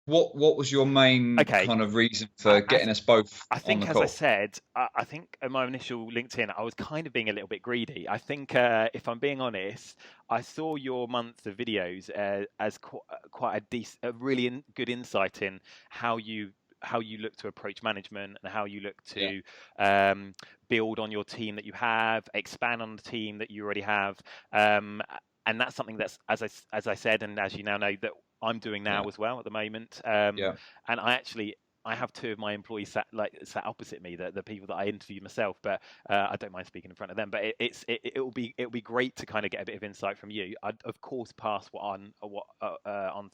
What was your main Okay, kind of reason I, for I, getting us both I on think, the as I call? said, I think in my initial LinkedIn, I was kind of being a little bit greedy. I think, if I'm being honest, I saw your month of videos as quite a really good insight in how you how you look to approach management and how you look Yeah. to um, build on your team that you have, expand on the team that you already have, um, and that's something that's, as I said, and as you now know, that I'm doing Yeah. now as well at the moment. Yeah. And I have two of my employees sat opposite me, the people that I interviewed myself, but I don't mind speaking in front of them. But it will be great to kind of get a bit of insight from you. I'd of course pass on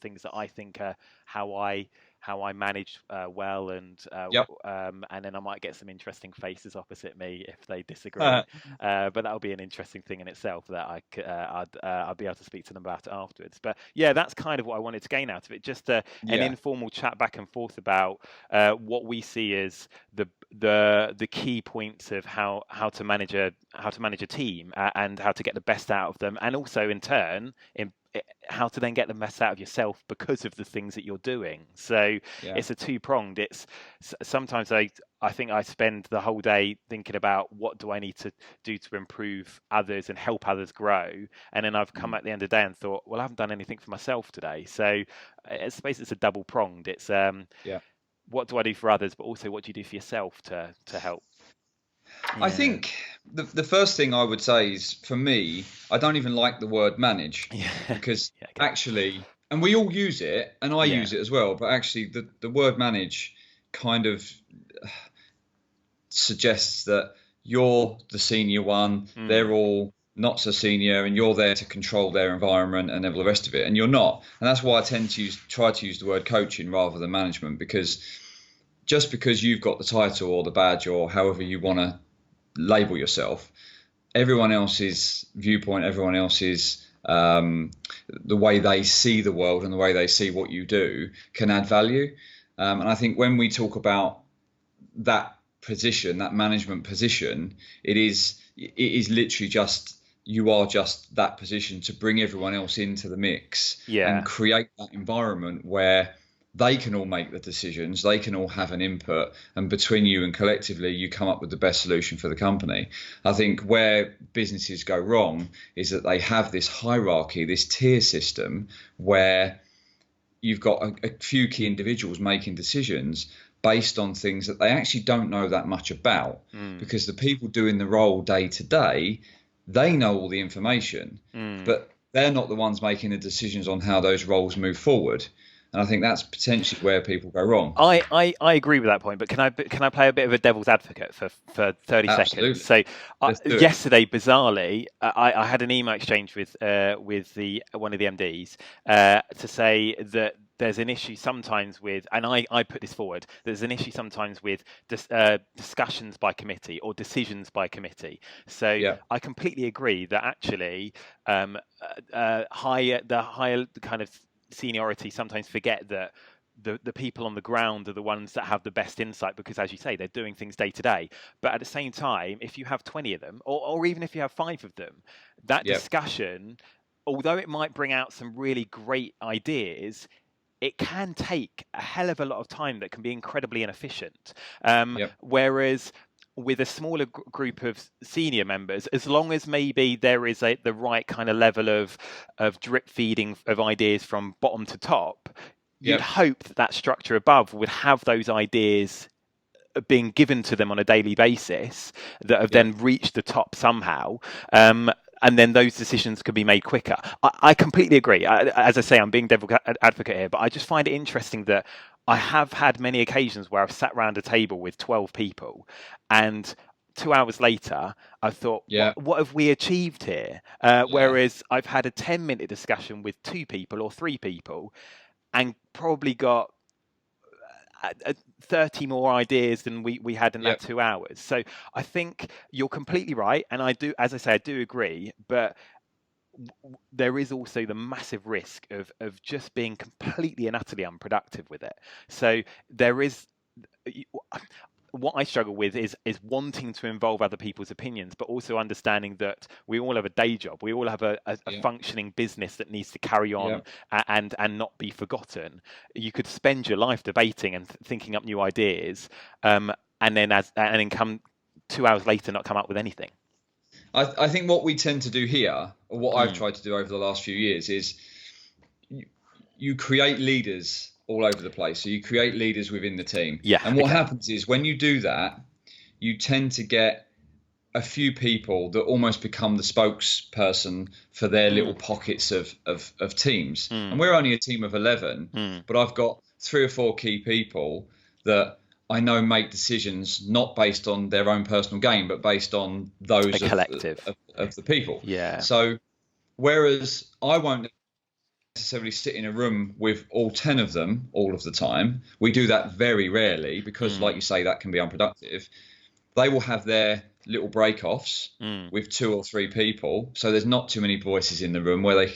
things that I think how I how I manage well, Yep. and then I might get some interesting faces opposite me if they disagree. But that'll be an interesting thing in itself that I'd be able to speak to them about it afterwards. But yeah, that's kind of what I wanted to gain out of it. Just an Yeah. informal chat back and forth about what we see as the key points of how to manage a team, and how to get the best out of them, and also in turn how to then get the best out of yourself because of the things that you're doing. So Yeah. it's a two pronged. It's sometimes I think I spend the whole day thinking about what do I need to do to improve others and help others grow, and then I've come Mm. at the end of the day and thought, well, I haven't done anything for myself today. So I suppose it's a double pronged. It's Yeah. what do I do for others, but also what do you do for yourself to help? I Yeah, think the first thing I would say is for me, I don't even like the word manage yeah, because yeah. Okay, actually, and we all use it, and I yeah, use it as well, but actually, the word manage kind of suggests that you're the senior one, mm, they're all not so senior, and you're there to control their environment and all the rest of it, and you're not. And that's why I tend to try to use the word coaching rather than management, because just because you've got the title or the badge or however you want to label yourself, everyone else's viewpoint, everyone else's the way they see the world and the way they see what you do can add value. And I think when we talk about that position, that management position, it is literally just you are just that position to bring everyone else into the mix and yeah, create that environment where they can all make the decisions, they can all have an input, and between you and collectively, you come up with the best solution for the company. I think where businesses go wrong is that they have this hierarchy, this tier system, where you've got a few key individuals making decisions based on things that they actually don't know that much about, mm, because the people doing the role day to day, they know all the information, mm. but they're not the ones making the decisions on how those roles move forward. And I think that's potentially where people go wrong. I agree with that point, but can I play a bit of a devil's advocate for 30 seconds? Absolutely. So Let's do it. yesterday, bizarrely, I had an email exchange with the one of the MDs to say that there's an issue sometimes with, and I put this forward, there's an issue sometimes with discussions by committee or decisions by committee. So Yeah. I completely agree that actually the higher kind of seniority sometimes forget that the people on the ground are the ones that have the best insight because, as you say, they're doing things day to day. But at the same time, if you have 20 of them, or even if you have five of them, that Yeah. discussion, although it might bring out some really great ideas, it can take a hell of a lot of time that can be incredibly inefficient. Yeah. Whereas with a smaller group of senior members, as long as maybe there is the right kind of level of drip feeding of ideas from bottom to top, you'd Yeah. hope that that structure above would have those ideas being given to them on a daily basis that have Yeah. then reached the top somehow. Um, and then those decisions could be made quicker. I completely agree. As I say, I'm being devil advocate here, but I just find it interesting that I have had many occasions where I've sat around a table with 12 people, and 2 hours later, I thought, Yeah. what have we achieved here? Yeah. Whereas I've had a 10-minute discussion with two people or three people and probably got 30 more ideas than we had in Yeah. that 2 hours. So I think you're completely right. And I do, as I say, I do agree. But there is also the massive risk of just being completely and utterly unproductive with it. So there is. what I struggle with is wanting to involve other people's opinions, but also understanding that we all have a day job. We all have a functioning business that needs to carry on and not be forgotten. You could spend your life debating and thinking up new ideas, and then come 2 hours later not come up with anything. I think what we tend to do here, or what I've tried to do over the last few years, is you create leaders all over the place. So you create leaders within the team. Yeah. And what happens is when you do that, you tend to get a few people that almost become the spokesperson for their little pockets of teams. And we're only a team of 11, but I've got 3 or 4 key people that I know make decisions not based on their own personal gain, but based on those collective of the people. Yeah. So whereas I won't necessarily sit in a room with all 10 of them all of the time, we do that very rarely because, like you say, that can be unproductive. They will have their little break-offs with 2 or 3 people, so there's not too many voices in the room where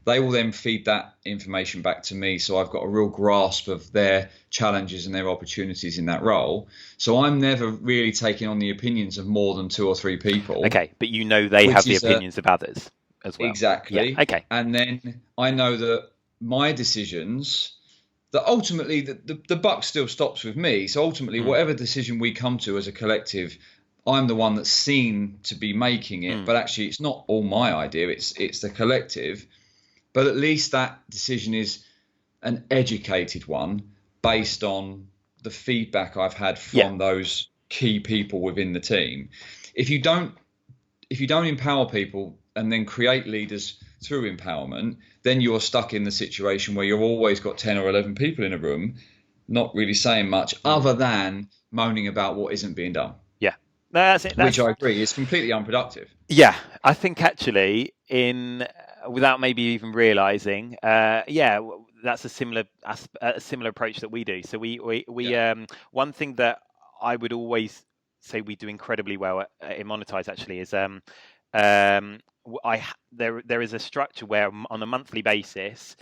they will then feed that information back to me, so I've got a real grasp of their challenges and their opportunities in that role. So I'm never really taking on the opinions of more than 2 or 3 people. Okay, but they have the opinions of others as well. Exactly. Yeah, okay. And then I know that my decisions, that ultimately the buck still stops with me. So ultimately, whatever decision we come to as a collective, I'm the one that's seen to be making it, but actually it's not all my idea. It's the collective. But at least that decision is an educated one based on the feedback I've had from those key people within the team. If you don't empower people and then create leaders through empowerment, then you're stuck in the situation where you've always got 10 or 11 people in a room, not really saying much other than moaning about what isn't being done. Yeah. No, that's it. Which I agree is completely unproductive. Yeah, I think actually, without maybe even realizing, that's a similar approach that we do. So we one thing that I would always say we do incredibly well in Monetise actually is there is a structure where on a monthly basis,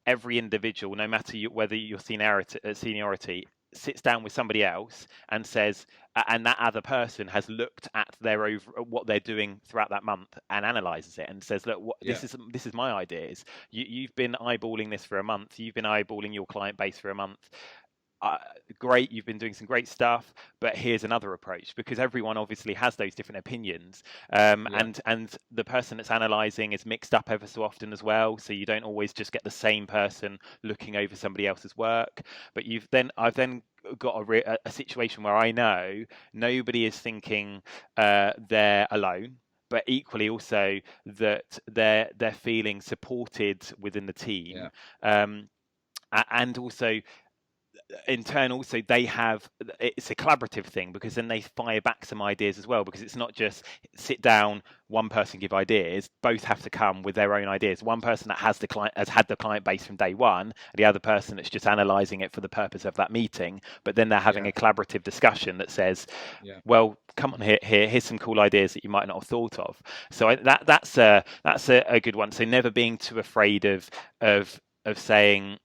every individual, no matter whether your seniority, sits down with somebody else and says, and that other person has looked at what they're doing throughout that month and analyzes it and says, look, this is my ideas. You've been eyeballing this for a month. You've been eyeballing your client base for a month. Great, you've been doing some great stuff, but here's another approach, because everyone obviously has those different opinions, and the person that's analysing is mixed up ever so often as well, so you don't always just get the same person looking over somebody else's work. But I've then got a situation where I know nobody is thinking they're alone, but equally also that they're feeling supported within the team, and also in turn also it's a collaborative thing, because then they fire back some ideas as well, because it's not just sit down, one person give ideas, both have to come with their own ideas. One person that has had the client base from day one, and the other person that's just analysing it for the purpose of that meeting, but then they're having a collaborative discussion that says, well, come on, here's some cool ideas that you might not have thought of. So that's a good one. So never being too afraid of saying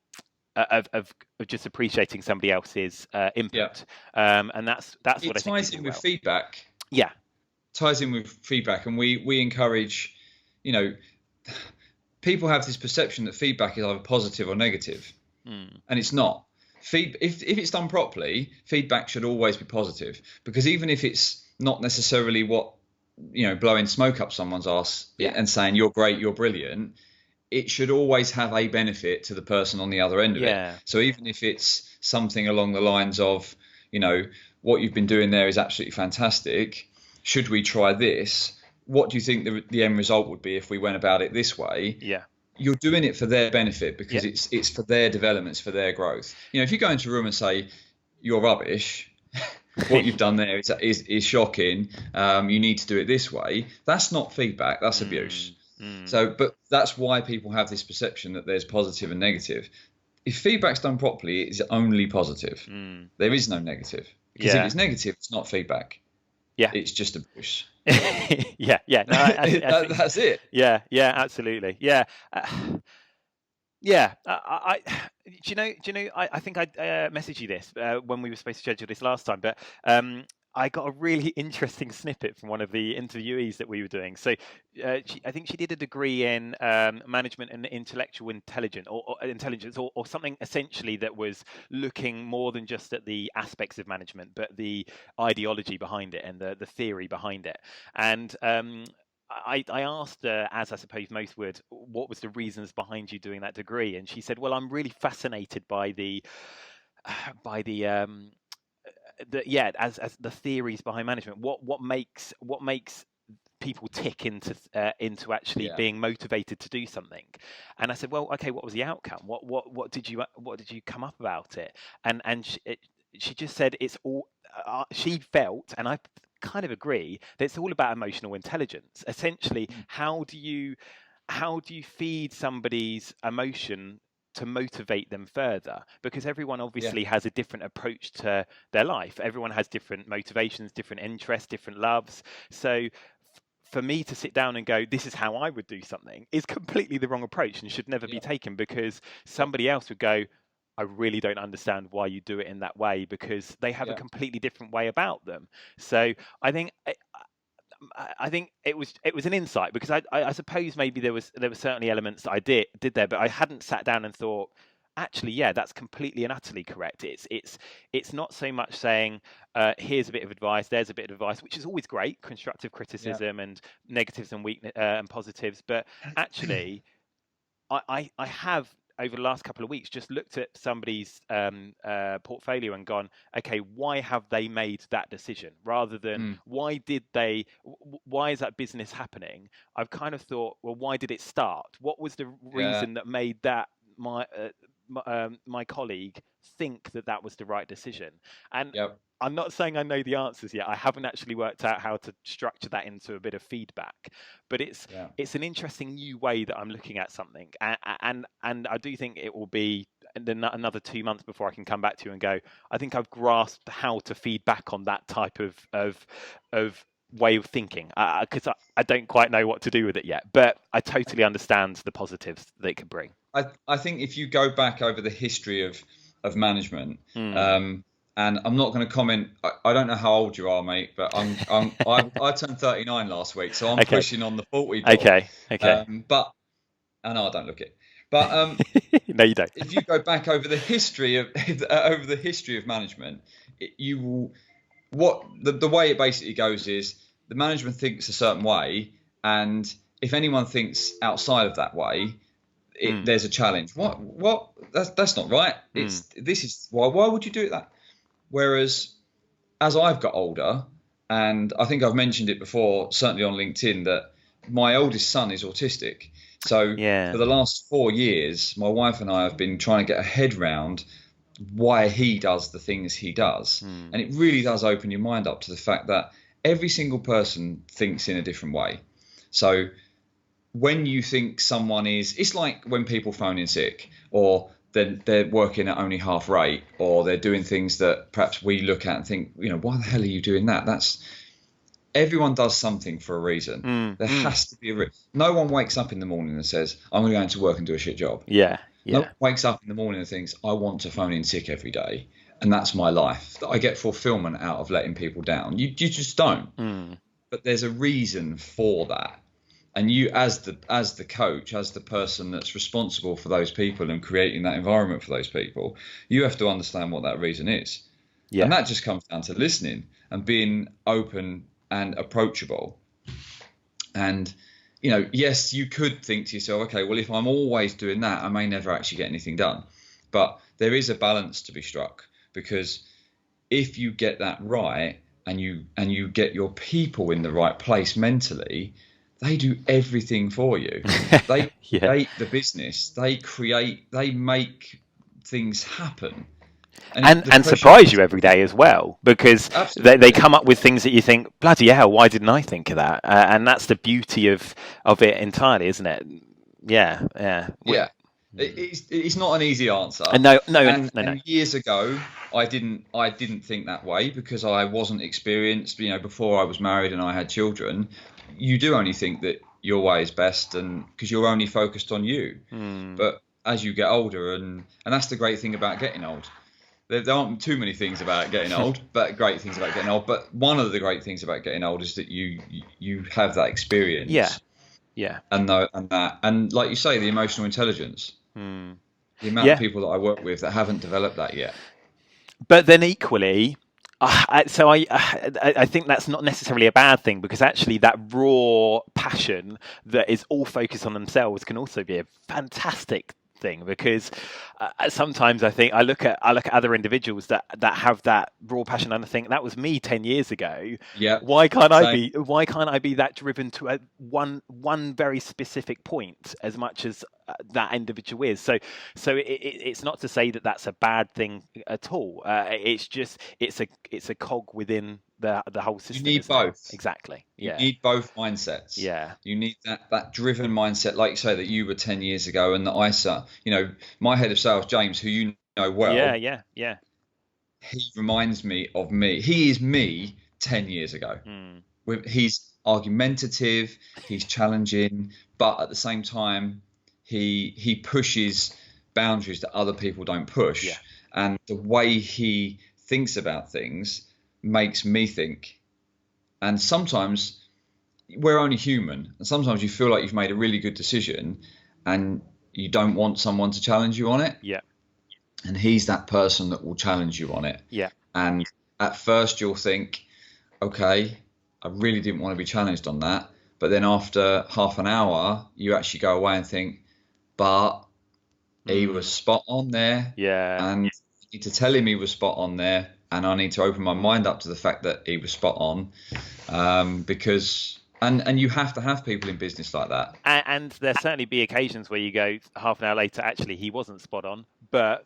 of just appreciating somebody else's input, and that's what I think ties in with feedback. Yeah, ties in with feedback, and we encourage. People have this perception that feedback is either positive or negative, and it's not. If it's done properly, feedback should always be positive, because even if it's not necessarily blowing smoke up someone's arse and saying you're great, you're brilliant, it should always have a benefit to the person on the other end of it. So even if it's something along the lines of, what you've been doing there is absolutely fantastic, should we try this? What do you think the end result would be if we went about it this way? Yeah. You're doing it for their benefit, because it's for their development, it's for their growth. If you go into a room and say, you're rubbish, what you've done there is shocking, you need to do it this way, that's not feedback, that's abuse. So, but that's why people have this perception that there's positive and negative. If feedback's done properly, it's only positive. There is no negative, because if it's negative, it's not feedback. Yeah, it's just abuse. No, I that's it. Yeah, absolutely. Yeah. Yeah, I think I messaged you this when we were supposed to schedule this last time, but I got a really interesting snippet from one of the interviewees that we were doing. So I think she did a degree in management and intellectual intelligence, or intelligence, or something essentially that was looking more than just at the aspects of management, but the ideology behind it and the theory behind it. And I asked her, as I suppose most would, what was the reasons behind you doing that degree? And she said, "Well, I'm really fascinated by by as the theories behind management. What makes people tick into actually Yeah, being motivated to do something?" And I said, "Well, okay, what was the outcome? What did you come up about it?" And she just said it's all. She felt, and I kind of agree, that it's all about emotional intelligence. Essentially, mm, how do you feed somebody's emotion to motivate them further? Because everyone yeah, obviously has a different approach to their life. Everyone has different motivations, different interests, different loves. So for me to sit down and go, this is how I would do something, is completely the wrong approach and should never be yeah, taken, because yeah, somebody else would go, I really don't understand why you do it in that way, because they have a yeah, completely different way about them. So I think I think it was an insight, because I suppose maybe there were certainly elements that I did there, but I hadn't sat down and thought, actually, yeah, that's completely and utterly correct. It's not so much saying, here's a bit of advice, there's a bit of advice, which is always great, constructive yeah, criticism and negatives and weakness and positives, but actually I have, over the last couple of weeks, just looked at somebody's portfolio and gone, okay, why have they made that decision, rather than mm, why is that business happening? I've kind of thought, well, why did it start? What was the yeah, reason that made that my colleague think that that was the right decision? And yeah, I'm not saying I know the answers yet. I haven't actually worked out how to structure that into a bit of feedback, but yeah. it's an interesting new way that I'm looking at something, and I do think it will be another 2 months before I can come back to you and go, I think I've grasped how to feed back on that type of way of thinking, because I don't quite know what to do with it yet, but I totally understand the positives that it could bring. I think if you go back over the history of management, Mm. um, and I'm not going to comment. I don't know how old you are, mate, but I turned 39 last week, so I'm Okay, pushing on the 40 door. okay. But I know I don't look it. But No, you don't. if you go back over the history of over the history of management, you will what the way it basically goes is the management thinks a certain way, and if anyone thinks outside of that way, Mm, there's a challenge. What? That's not right. mm, This is why would you do it that? Whereas as I've got older, and I think I've mentioned it before, certainly on LinkedIn, that my oldest son is autistic. So yeah. for the last 4 years, my wife and I have been trying to get a head round why he does the things he does. Mm, And it really does open your mind up to the fact that every single person thinks in a different way. So when you think someone is, it's like when people phone in sick, or they're working at only half rate, or they're doing things that perhaps we look at and think, why the hell are you doing that? That's Everyone does something for a reason. mm, There mm. has to be no one wakes up in the morning and says, I'm going to go into work and do a shit job. Yeah, No one yeah, wakes up in the morning and thinks, I want to phone in sick every day, and that's my life. That I get fulfillment out of letting people down. You just don't. mm, But there's a reason for that. And you, as the coach, as the person that's responsible for those people and creating that environment for those people, you have to understand what that reason is. And yeah. that just comes down to listening and being open and approachable. And yes, you could think to yourself, okay, well, if I'm always doing that, I may never actually get anything done. But there is a balance to be struck, because if you get that right, and you get your people in the right place mentally, they do everything for you. They Yeah. create the business. They make things happen. And the And question surprise is, you every day as well, because they absolutely, come up with things that you think, bloody hell, why didn't I think of that? And that's the beauty of it entirely, isn't it? Yeah, yeah. yeah. It's not an easy answer. And no, no, And no, no. and years ago, I didn't think that way, because I wasn't experienced. Before I was married and I had children, you do only think that your way is best, and because you're only focused on you. Hmm. But as you get older, and that's the great thing about getting old. There aren't too many things about getting old, but great things about getting old. But one of the great things about getting old is that you have that Yeah, experience yeah. and like you say, the emotional intelligence. Hmm. The amount of Yeah, people that I work with that haven't developed that yet. but then equally, I think that's not necessarily a bad thing, because actually that raw passion that is all focused on themselves can also be a fantastic thing, because sometimes I think I look at other individuals that have that raw passion, and I think that was me 10 years ago. Yeah, same. Why can't I be that driven to a one very specific point as much as that individual is? So it's not to say that that's a bad thing at all. It's just it's a cog within the whole You system, need isn't it? both. Exactly. You Yeah. need both mindsets. Yeah. You need that driven mindset, like you say, that you were 10 years ago, and that my head of sales, James, who you know Yeah. well, Yeah. Yeah. he reminds me of me. He is me 10 years ago. Mm. He's argumentative, he's challenging, but at the same time, he pushes boundaries that other people don't Yeah. push. And the way he thinks about things makes me think. And sometimes we're only human, and sometimes you feel like you've made a really good decision and you don't want someone to challenge you on it. Yeah. And he's that person that will challenge you on it. Yeah. And at first you'll think, okay, I really didn't want to be challenged on that. But then after half an hour, you actually go away and think, but he was Mm. spot on there. Yeah. And I need to tell him he was spot on there. And I need to open my mind up to the fact that he was spot on. And you have to have people in business like that. And there certainly be occasions where you go half an hour later, actually he wasn't spot on, but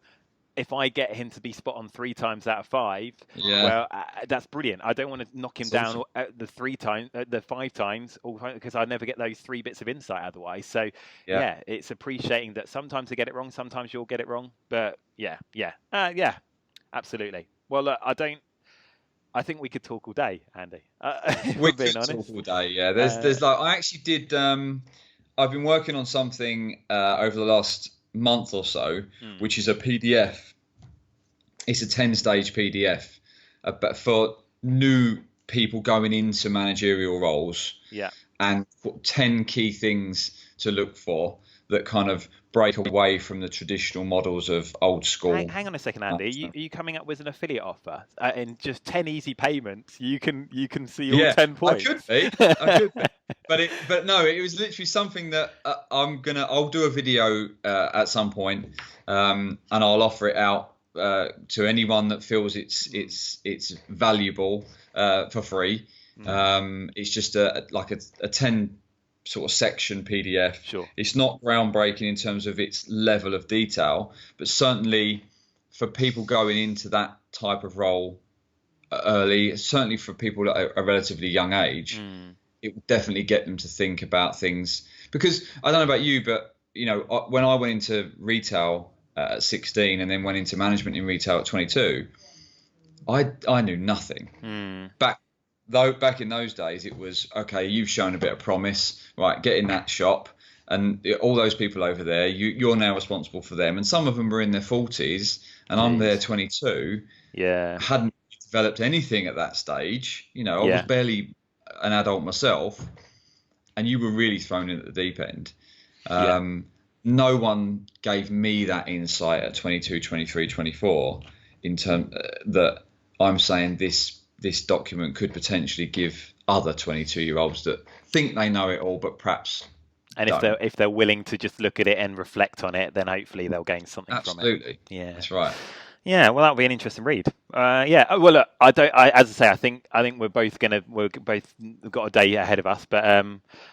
if I get him to be spot on 3 times out of 5, Yeah, well, that's brilliant. I don't want to knock him it's down awesome. the 5 times, because I never get those 3 bits of insight otherwise. So, Yeah. yeah, it's appreciating that sometimes I get it wrong, sometimes you'll get it wrong. But yeah, absolutely. Well, look, I think we could talk all day, Andy. If We we're being could talk honest. all day. Yeah, Uh, there's like I actually did. I've been working on something over the last month or so, hmm, which is a PDF. It's a 10-stage PDF, but for new people going into managerial roles, yeah. and 10 key things to look for that kind of break away from the traditional models of old Hang, school hang on a second, Andy. management. Are you coming up with an affiliate offer? In just 10 easy payments, you can see all Yeah, 10 I could points. be. I could be. But no, it was literally something that I'll do a video at some point, and I'll offer it out to anyone that feels it's valuable for free. Mm, It's just a 10 sort of section PDF. sure. It's not groundbreaking in terms of its level of detail, but certainly for people going into that type of role early, certainly for people at a relatively young age, Mm, it will definitely get them to think about things. Because I don't know about you, but when I went into retail at 16 and then went into management in retail at 22, I knew nothing. mm, Back in those days, it was okay. You've shown a bit of promise, right? Get in that shop, and all those people over there, you're now responsible for them. And some of them were in their 40s, and I'm there jeez. 22. Yeah. Hadn't developed anything at that stage. I was Yeah. barely an adult myself, and you were really thrown in at the deep end. Yeah. No one gave me that insight at 22, 23, 24 in terms that I'm saying this document could potentially give other 22-year-olds that think they know it all, but perhaps And if don't. they're willing to just look at it and reflect on it, then hopefully they'll gain something from it. Absolutely, Yeah. that's right. Yeah, well, that'll be an interesting read. Yeah. Well, look, I don't. As I say, I think we've both got a day ahead of us, but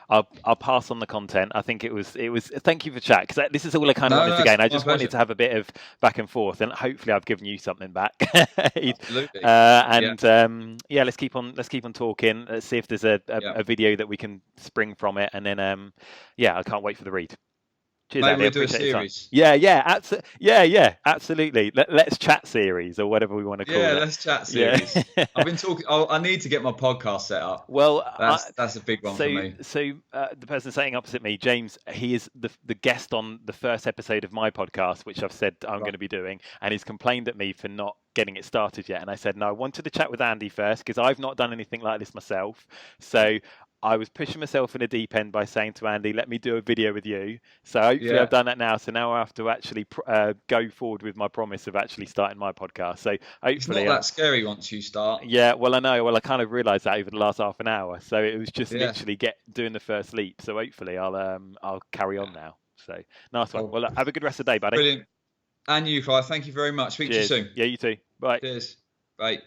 I'll pass on the content. I think it was. Thank you for chat, because this is all I kind of No, wanted no, to it's gain. I my just wanted pleasure. to have a bit of back and forth, and hopefully I've given you something back. Absolutely. Yeah, Yeah, let's keep on talking. Let's see if there's yeah. a video that we can spring from it, and then yeah, I can't wait for the read. Cheers, Maybe Andy. I we'll do a appreciate your time. series. Yeah, absolutely. Let's chat series or whatever we want to call Yeah, it. let's chat Yeah. series. I've been talking. I need to get my podcast set up. Well, That's a big one for me. So the person sitting opposite me, James, he is the guest on the first episode of my podcast, which I've said I'm going to be doing, and he's complained at me for not getting it started yet. And I said, no, I wanted to chat with Andy first because I've not done anything like this myself. So I was pushing myself in a deep end by saying to Andy, let me do a video with you. So hopefully I've done that now. So now I have to actually go forward with my promise of actually starting my podcast. So hopefully it's not that scary once you start. Yeah, well, I know. Well, I kind of realised that over the last half an hour. So it was just literally doing the first leap. So hopefully I'll carry on now. So nice one. Well, have a good rest of the day, buddy. Brilliant. And you, Clive. Thank you very much. Speak to you soon. Yeah, you too. Bye. Cheers. Bye.